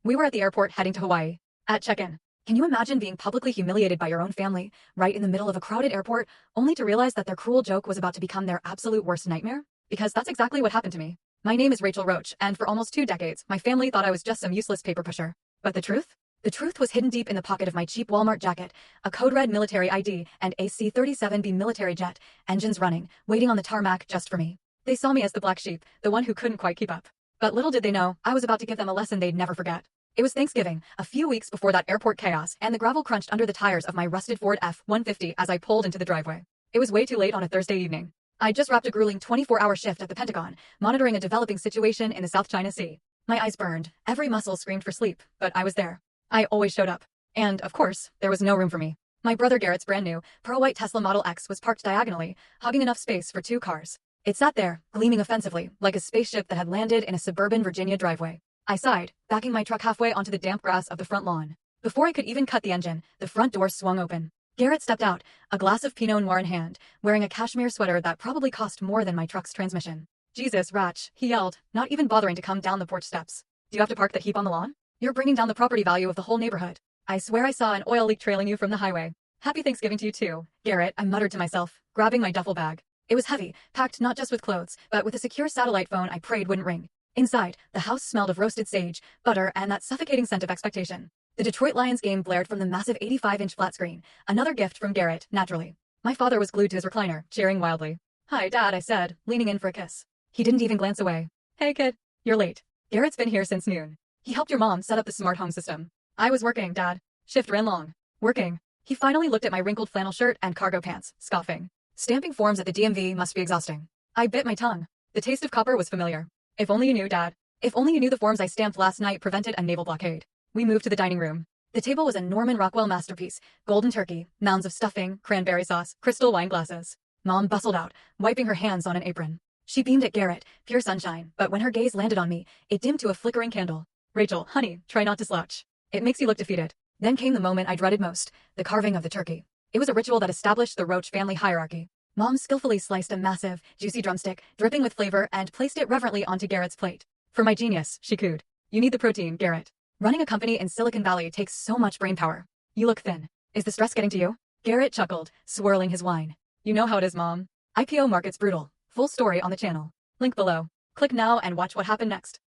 We were at the airport heading to Hawaii. At check-in, can you imagine being publicly humiliated by your own family, right in the middle of a crowded airport, only to realize that their cruel joke was about to become their absolute worst nightmare? Because that's exactly what happened to me. My name is Rachel Roach, and for almost 2 decades, my family thought I was just some useless paper pusher. But the truth? The truth was hidden deep in the pocket of my cheap Walmart jacket, a code red military ID, and a C-37B military jet, engines running, waiting on the tarmac just for me. They saw me as the black sheep, the one who couldn't quite keep up. But little did they know, I was about to give them a lesson they'd never forget. It was Thanksgiving, a few weeks before that airport chaos, and the gravel crunched under the tires of my rusted Ford F-150 as I pulled into the driveway. It was way too late on a Thursday evening. I'd just wrapped a grueling 24-hour shift at the Pentagon, monitoring a developing situation in the South China Sea. My eyes burned, every muscle screamed for sleep, but I was there. I always showed up. And, of course, there was no room for me. My brother Garrett's brand new, pearl-white Tesla Model X was parked diagonally, hogging enough space for 2 cars. It sat there, gleaming offensively, like a spaceship that had landed in a suburban Virginia driveway. I sighed, backing my truck halfway onto the damp grass of the front lawn. Before I could even cut the engine, the front door swung open. Garrett stepped out, a glass of Pinot Noir in hand, wearing a cashmere sweater that probably cost more than my truck's transmission. "Jesus, Ratch," he yelled, not even bothering to come down the porch steps. "Do you have to park that heap on the lawn? You're bringing down the property value of the whole neighborhood. I swear I saw an oil leak trailing you from the highway." "Happy Thanksgiving to you too, Garrett," I muttered to myself, grabbing my duffel bag. It was heavy, packed not just with clothes, but with a secure satellite phone I prayed wouldn't ring. Inside, the house smelled of roasted sage, butter, and that suffocating scent of expectation. The Detroit Lions game blared from the massive 85-inch flat screen, another gift from Garrett, naturally. My father was glued to his recliner, cheering wildly. "Hi, Dad," I said, leaning in for a kiss. He didn't even glance away. "Hey, kid. You're late. Garrett's been here since noon. He helped your mom set up the smart home system." "I was working, Dad. Shift ran long." "Working?" He finally looked at my wrinkled flannel shirt and cargo pants, scoffing. "Stamping forms at the DMV must be exhausting." I bit my tongue. The taste of copper was familiar. "If only you knew, Dad. If only you knew the forms I stamped last night prevented a naval blockade." We moved to the dining room. The table was a Norman Rockwell masterpiece, golden turkey, mounds of stuffing, cranberry sauce, crystal wine glasses. Mom bustled out, wiping her hands on an apron. She beamed at Garrett, pure sunshine, but when her gaze landed on me, it dimmed to a flickering candle. "Rachel, honey, try not to slouch. It makes you look defeated." Then came the moment I dreaded most, the carving of the turkey. It was a ritual that established the Roach family hierarchy. Mom skillfully sliced a massive, juicy drumstick, dripping with flavor, and placed it reverently onto Garrett's plate. "For my genius," she cooed. "You need the protein, Garrett. Running a company in Silicon Valley takes so much brainpower. You look thin. Is the stress getting to you?" Garrett chuckled, swirling his wine. "You know how it is, Mom. IPO market's brutal. Full story on the channel. Link below. Click now and watch what happened next."